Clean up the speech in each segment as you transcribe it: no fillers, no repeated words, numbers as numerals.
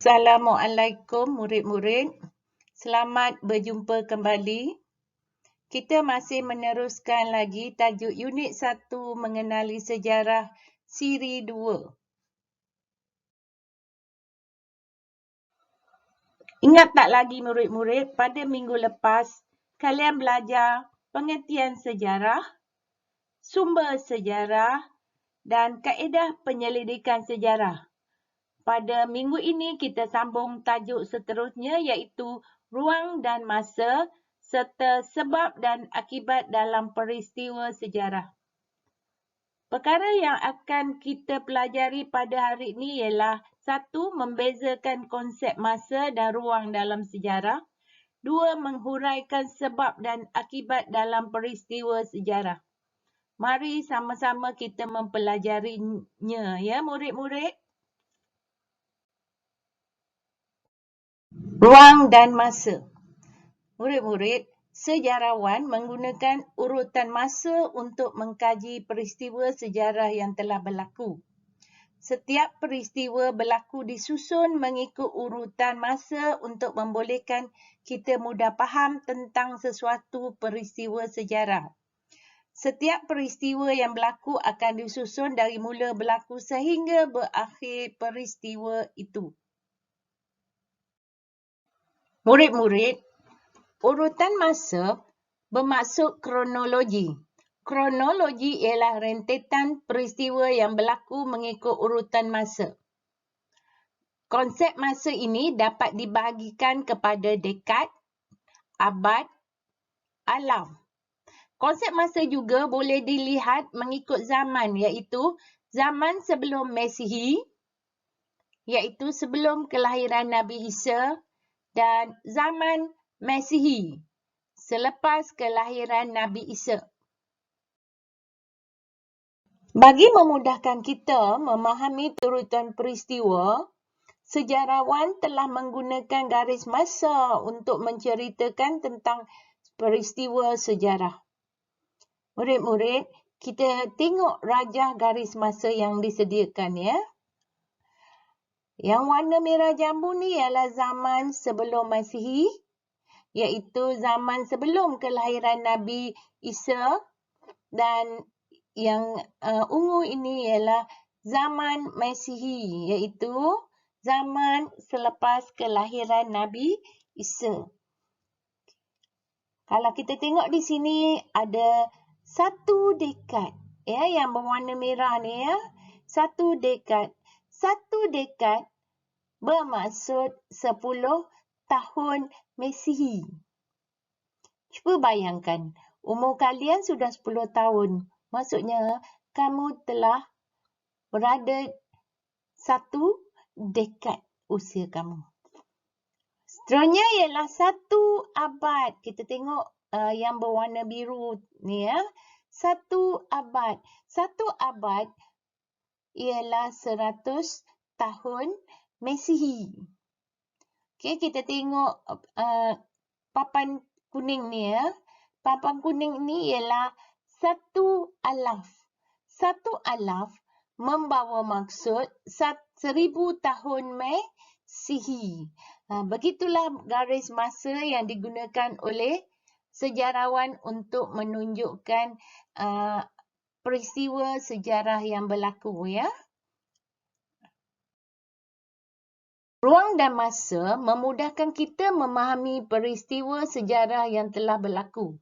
Assalamualaikum murid-murid. Selamat berjumpa kembali. Kita masih meneruskan lagi tajuk unit 1 mengenali sejarah siri 2. Ingat tak lagi murid-murid, pada minggu lepas kalian belajar pengertian sejarah, sumber sejarah dan kaedah penyelidikan sejarah. Pada minggu ini kita sambung tajuk seterusnya iaitu ruang dan masa serta sebab dan akibat dalam peristiwa sejarah. Perkara yang akan kita pelajari pada hari ini ialah 1. Membezakan konsep masa dan ruang dalam sejarah. 2. Menghuraikan sebab dan akibat dalam peristiwa sejarah. Mari sama-sama kita mempelajarinya ya murid-murid. Ruang dan masa. Murid-murid, sejarawan menggunakan urutan masa untuk mengkaji peristiwa sejarah yang telah berlaku. Setiap peristiwa berlaku disusun mengikut urutan masa untuk membolehkan kita mudah faham tentang sesuatu peristiwa sejarah. Setiap peristiwa yang berlaku akan disusun dari mula berlaku sehingga berakhir peristiwa itu. Murid-murid, urutan masa bermaksud kronologi. Kronologi ialah rentetan peristiwa yang berlaku mengikut urutan masa. Konsep masa ini dapat dibahagikan kepada dekad, abad, alam. Konsep masa juga boleh dilihat mengikut zaman iaitu zaman sebelum Masihi, iaitu sebelum kelahiran Nabi Isa, dan zaman Masihi selepas kelahiran Nabi Isa. Bagi memudahkan kita memahami urutan peristiwa, sejarawan telah menggunakan garis masa untuk menceritakan tentang peristiwa sejarah. Murid-murid, kita tengok rajah garis masa yang disediakan ya. Yang warna merah jambu ni ialah zaman sebelum Masihi, iaitu zaman sebelum kelahiran Nabi Isa, dan yang ungu ini ialah zaman Masihi, iaitu zaman selepas kelahiran Nabi Isa. Kalau kita tengok di sini ada satu dekad ya yang berwarna merah ni ya. Satu dekad. Satu dekad bermaksud 10 tahun Masihi. Cuba bayangkan, umur kalian sudah 10 tahun. Maksudnya, kamu telah berada satu dekad usia kamu. Seterusnya ialah satu abad. Kita tengok yang berwarna biru ni ya. Satu abad. Satu abad ialah 100 tahun Masihi. Okay, kita tengok papan kuning ni ya. Papan kuning ni ialah satu alaf. Satu alaf membawa maksud 1000 tahun Masihi. Begitulah garis masa yang digunakan oleh sejarawan untuk menunjukkan peristiwa sejarah yang berlaku ya. Ruang dan masa memudahkan kita memahami peristiwa sejarah yang telah berlaku.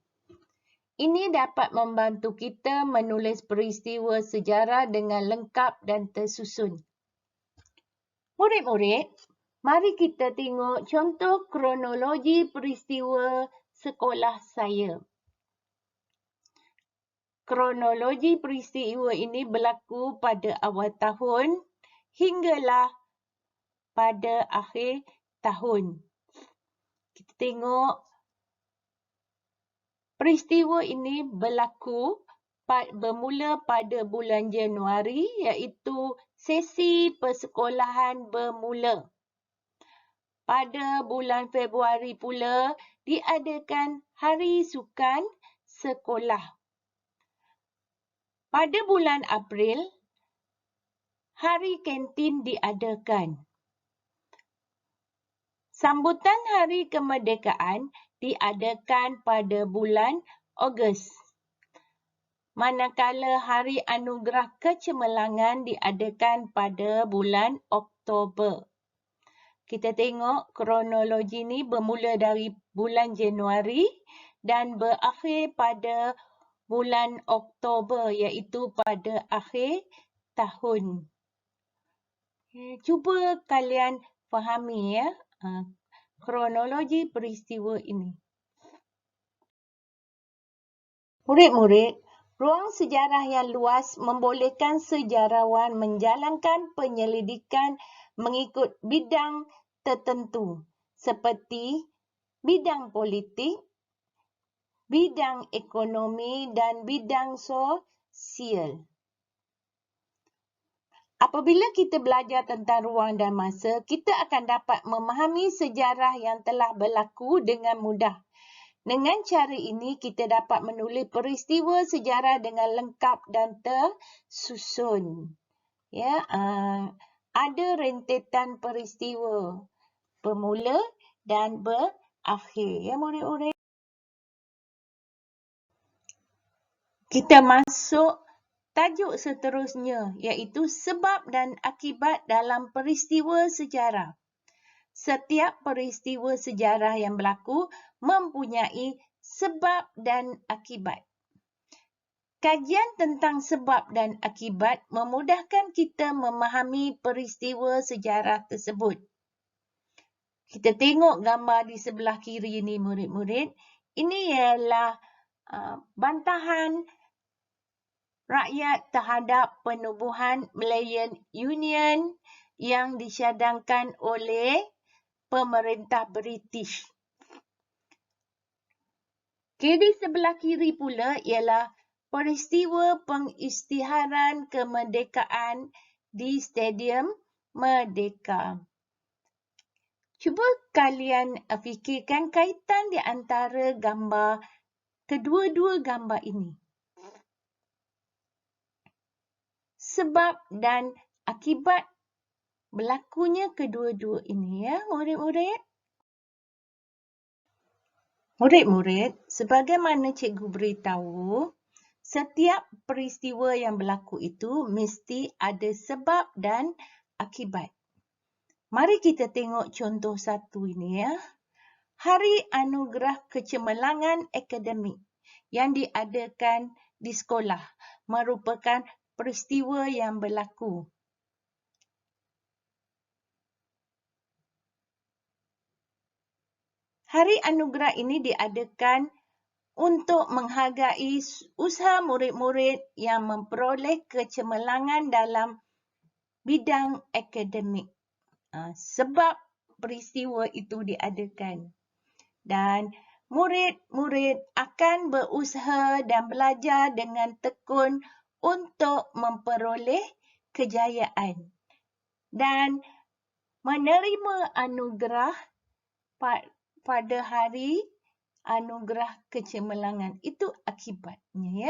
Ini dapat membantu kita menulis peristiwa sejarah dengan lengkap dan tersusun. Murid-murid, mari kita tengok contoh kronologi peristiwa sekolah saya. Kronologi peristiwa ini berlaku pada awal tahun hinggalah pada akhir tahun. Kita tengok peristiwa ini bermula pada bulan Januari iaitu sesi persekolahan bermula. Pada bulan Februari pula diadakan Hari Sukan Sekolah. Pada bulan April, Hari Kantin diadakan. Sambutan Hari Kemerdekaan diadakan pada bulan Ogos, manakala Hari Anugerah Kecemerlangan diadakan pada bulan Oktober. Kita tengok kronologi ni bermula dari bulan Januari dan berakhir pada bulan Oktober, iaitu pada akhir tahun. Cuba kalian fahami kronologi peristiwa ini. Murid-murid, ruang sejarah yang luas membolehkan sejarawan menjalankan penyelidikan mengikut bidang tertentu seperti bidang politik, bidang ekonomi dan bidang sosial. Apabila kita belajar tentang ruang dan masa, kita akan dapat memahami sejarah yang telah berlaku dengan mudah. Dengan cara ini, kita dapat menulis peristiwa sejarah dengan lengkap dan tersusun. Ada rentetan peristiwa bermula dan berakhir. Murid-murid. Kita masuk tajuk seterusnya, iaitu sebab dan akibat dalam peristiwa sejarah. Setiap peristiwa sejarah yang berlaku mempunyai sebab dan akibat. Kajian tentang sebab dan akibat memudahkan kita memahami peristiwa sejarah tersebut. Kita tengok gambar di sebelah kiri ini, murid-murid. Ini ialah bantahan rakyat terhadap penubuhan Malayan Union yang disyadangkan oleh pemerintah British. Di sebelah kiri pula ialah peristiwa pengisytiharan kemerdekaan di Stadium Merdeka. Cuba kalian fikirkan kaitan di antara kedua-dua gambar ini. Sebab dan akibat berlakunya kedua-dua ini, murid-murid. Murid-murid, sebagaimana cikgu beritahu, setiap peristiwa yang berlaku itu mesti ada sebab dan akibat. Mari kita tengok contoh satu ini. Hari Anugerah Kecemerlangan Akademik yang diadakan di sekolah merupakan peristiwa yang berlaku. Hari Anugerah ini diadakan untuk menghargai usaha murid-murid yang memperoleh kecemerlangan dalam bidang akademik. Sebab peristiwa itu diadakan. Dan murid-murid akan berusaha dan belajar dengan tekun untuk memperoleh kejayaan. Dan menerima anugerah pada hari Anugerah Kecemerlangan. Itu akibatnya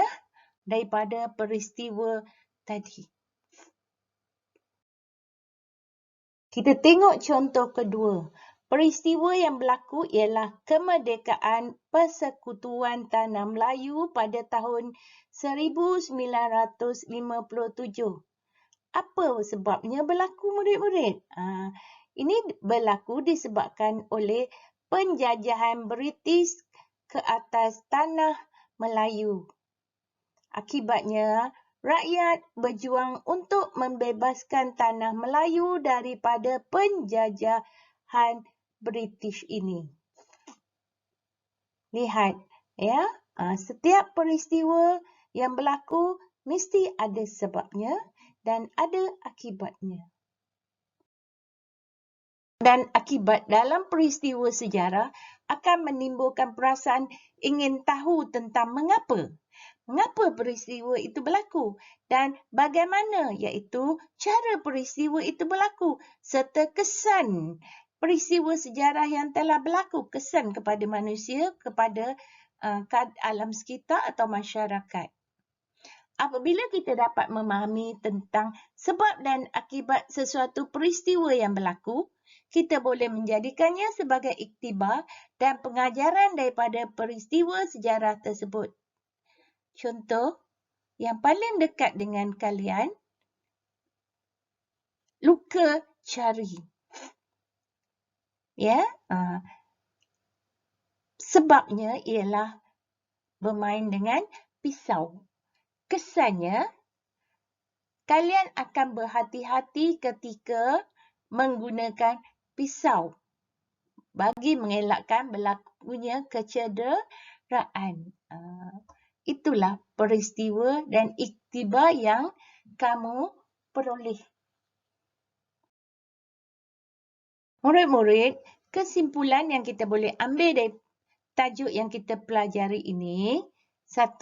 daripada peristiwa tadi. Kita tengok contoh kedua. Peristiwa yang berlaku ialah kemerdekaan Persekutuan Tanah Melayu pada tahun 1957. Apa sebabnya berlaku, murid-murid? Ini berlaku disebabkan oleh penjajahan British ke atas Tanah Melayu. Akibatnya, rakyat berjuang untuk membebaskan Tanah Melayu daripada penjajahan British ini. Lihat, setiap peristiwa yang berlaku mesti ada sebabnya dan ada akibatnya. Dan akibat dalam peristiwa sejarah akan menimbulkan perasaan ingin tahu tentang mengapa peristiwa itu berlaku dan bagaimana, iaitu cara peristiwa itu berlaku serta kesan peristiwa sejarah yang telah berlaku, kesan kepada manusia, kepada alam sekitar atau masyarakat. apabila kita dapat memahami tentang sebab dan akibat sesuatu peristiwa yang berlaku, kita boleh menjadikannya sebagai iktibar dan pengajaran daripada peristiwa sejarah tersebut. Contoh yang paling dekat dengan kalian, luka cari. Ya, sebabnya ialah bermain dengan pisau. Kesannya, kalian akan berhati-hati ketika menggunakan pisau bagi mengelakkan berlakunya kecederaan. Itulah peristiwa dan iktibar yang kamu peroleh. Murid-murid, kesimpulan yang kita boleh ambil dari tajuk yang kita pelajari ini, 1.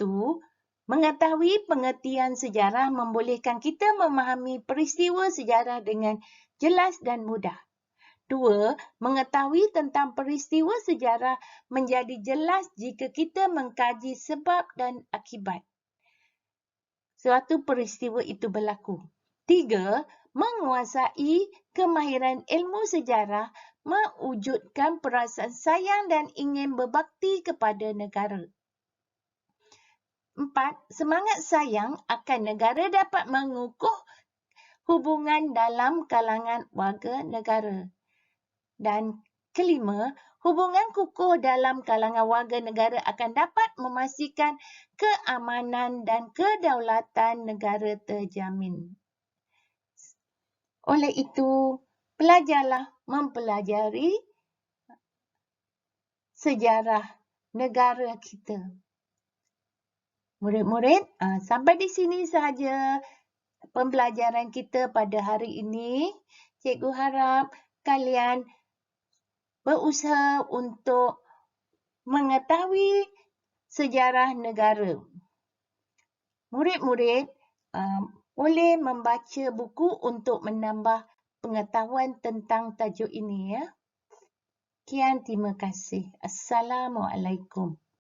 Mengetahui pengertian sejarah membolehkan kita memahami peristiwa sejarah dengan jelas dan mudah. 2. Mengetahui tentang peristiwa sejarah menjadi jelas jika kita mengkaji sebab dan akibat suatu peristiwa itu berlaku. 3. Menguasai kemahiran ilmu sejarah mewujudkan perasaan sayang dan ingin berbakti kepada negara. 4. Semangat sayang akan negara dapat mengukuh hubungan dalam kalangan warga negara. Dan kelima, hubungan kukuh dalam kalangan warga negara akan dapat memastikan keamanan dan kedaulatan negara terjamin. Oleh itu, belajarlah mempelajari sejarah negara kita. Murid-murid, sampai di sini sahaja pembelajaran kita pada hari ini. Cikgu harap kalian berusaha untuk mengetahui sejarah negara. Murid-murid boleh membaca buku untuk menambah pengetahuan tentang tajuk ini ya. Sekian, terima kasih. Assalamualaikum.